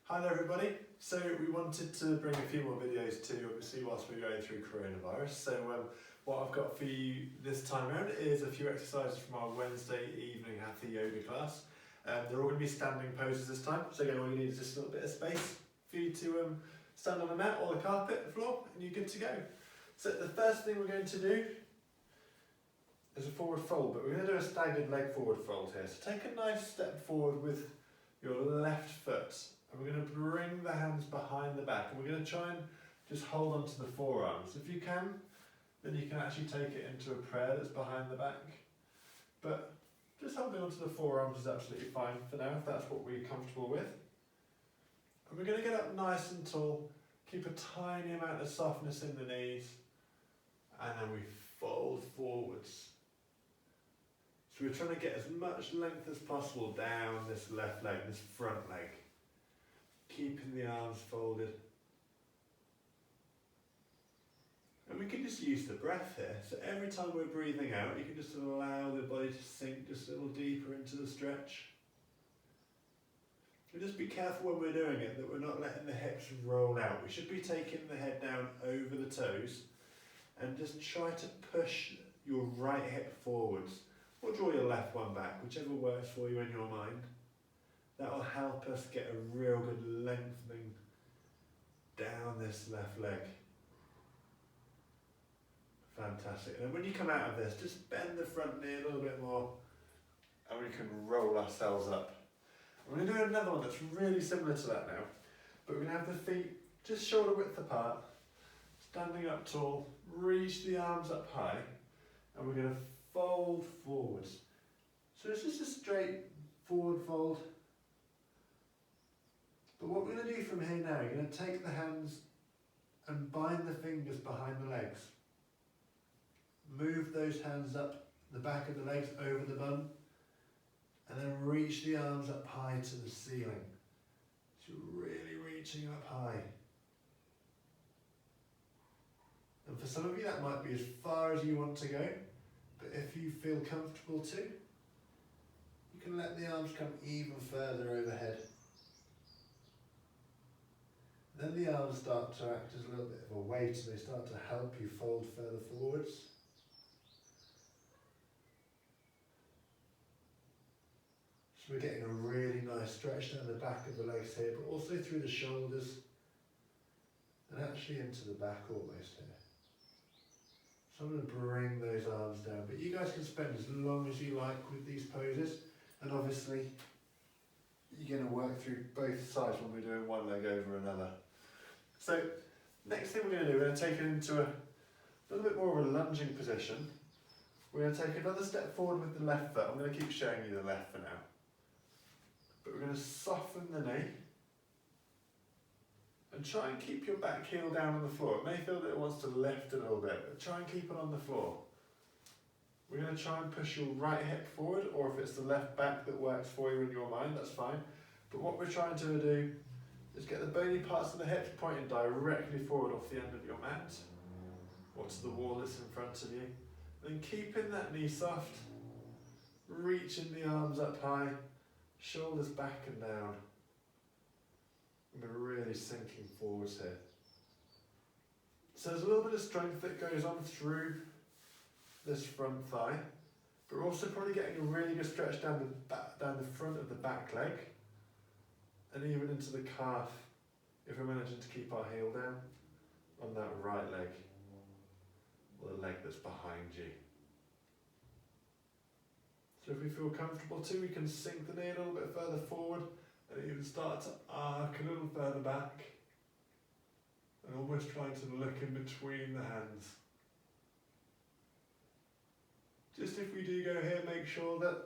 Hi there everybody. So we wanted to bring a few more videos to obviously whilst we're going through coronavirus. So what I've got for you this time around is a few exercises from our Wednesday evening Hatha yoga class. They're all going to be standing poses this time. So again, all you need is just a little bit of space for you to stand on the mat or the carpet, the floor, and you're good to go. So the first thing we're going to do is a forward fold, but we're going to do a staggered leg forward fold here. So take a nice step forward with your left foot. And we're going to bring the hands behind the back, and we're going to try and just hold on to the forearms. If you can, then you can actually take it into a prayer that's behind the back. But just holding onto the forearms is absolutely fine for now, if that's what we're comfortable with. And we're going to get up nice and tall, keep a tiny amount of softness in the knees, and then we fold forwards. So we're trying to get as much length as possible down this left leg, this front leg. Keeping the arms folded. And we can just use the breath here. So every time we're breathing out, you can just allow the body to sink just a little deeper into the stretch. And just be careful when we're doing it that we're not letting the hips roll out. We should be taking the head down over the toes and just try to push your right hip forwards or draw your left one back, whichever works for you in your mind. That will help us get a real good lengthening down this left leg. Fantastic. And when you come out of this, just bend the front knee a little bit more and we can roll ourselves up. I'm going to do another one that's really similar to that now, but we're going to have the feet just shoulder width apart, standing up tall, reach the arms up high, and we're going to fold forwards. So it's just a straight forward fold. But what we're going to do from here now, you're going to take the hands and bind the fingers behind the legs. Move those hands up the back of the legs over the bum, and then reach the arms up high to the ceiling. So you're really reaching up high. And for some of you that might be as far as you want to go, but if you feel comfortable too, you can let the arms come even further overhead. Then the arms start to act as a little bit of a weight, and they start to help you fold further forwards. So we're getting a really nice stretch down the back of the legs here, but also through the shoulders and actually into the back almost here. So I'm going to bring those arms down, but you guys can spend as long as you like with these poses, and obviously you're going to work through both sides when we're doing one leg over another. So next thing we're going to do, we're going to take it into a little bit more of a lunging position. We're going to take another step forward with the left foot. I'm going to keep showing you the left for now. But we're going to soften the knee and try and keep your back heel down on the floor. It may feel that it wants to lift a little bit, but try and keep it on the floor. We're going to try and push your right hip forward, or if it's the left back that works for you in your mind, that's fine. But what we're trying to do is get the bony parts of the hips pointing directly forward off the end of your mat, or to the wall that's in front of you. Then keeping that knee soft, reaching the arms up high, shoulders back and down. And we're really sinking forwards here. So there's a little bit of strength that goes on through this front thigh, but we're also probably getting a really good stretch down the front of the back leg, and even into the calf if we're managing to keep our heel down on that right leg, or the leg that's behind you. So if we feel comfortable too, we can sink the knee a little bit further forward and even start to arc a little further back, and almost trying to look in between the hands. Just if we do go here, make sure that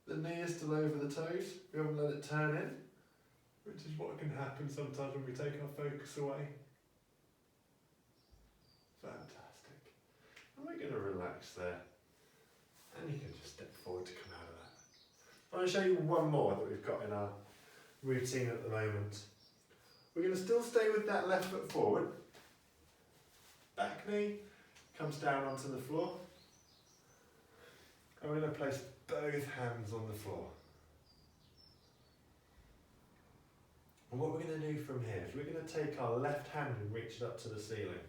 the knee is still over the toes. We haven't let it turn in, which is what can happen sometimes when we take our focus away. Fantastic. And we're going to relax there. And you can just step forward to come out of that. I'm going to show you one more that we've got in our routine at the moment. We're going to still stay with that left foot forward. Back knee comes down onto the floor. And we're going to place both hands on the floor. And what we're going to do from here is we're going to take our left hand and reach it up to the ceiling.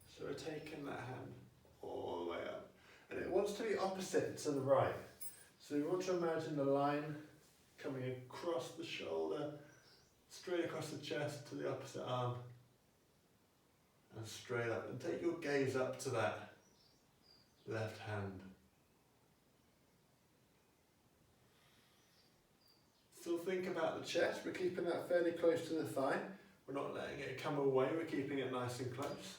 So we're taking that hand all the way up. And it wants to be opposite to the right. So we want to imagine the line coming across the shoulder, straight across the chest to the opposite arm, and straight up. And take your gaze up to that left hand. Still think about the chest. We're keeping that fairly close to the thigh. We're not letting it come away, we're keeping it nice and close.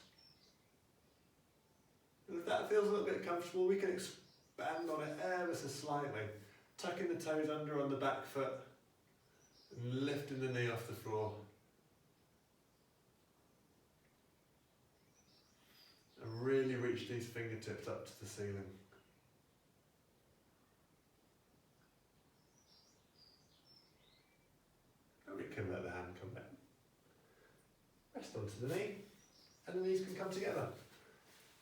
And if that feels a little bit comfortable, we can expand on it ever so slightly. Tucking the toes under on the back foot and lifting the knee off the floor. And really reach these fingertips up to the ceiling. And we can let the hand come down. Rest onto the knee, and the knees can come together.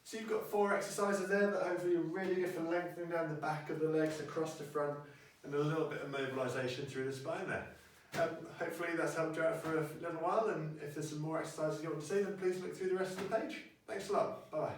So you've got 4 exercises there that hopefully are really good for lengthening down the back of the legs across the front and a little bit of mobilisation through the spine there. Hopefully that's helped you out for a little while, and if there's some more exercises you want to see, then please look through the rest of the page. Thanks a lot. Bye bye.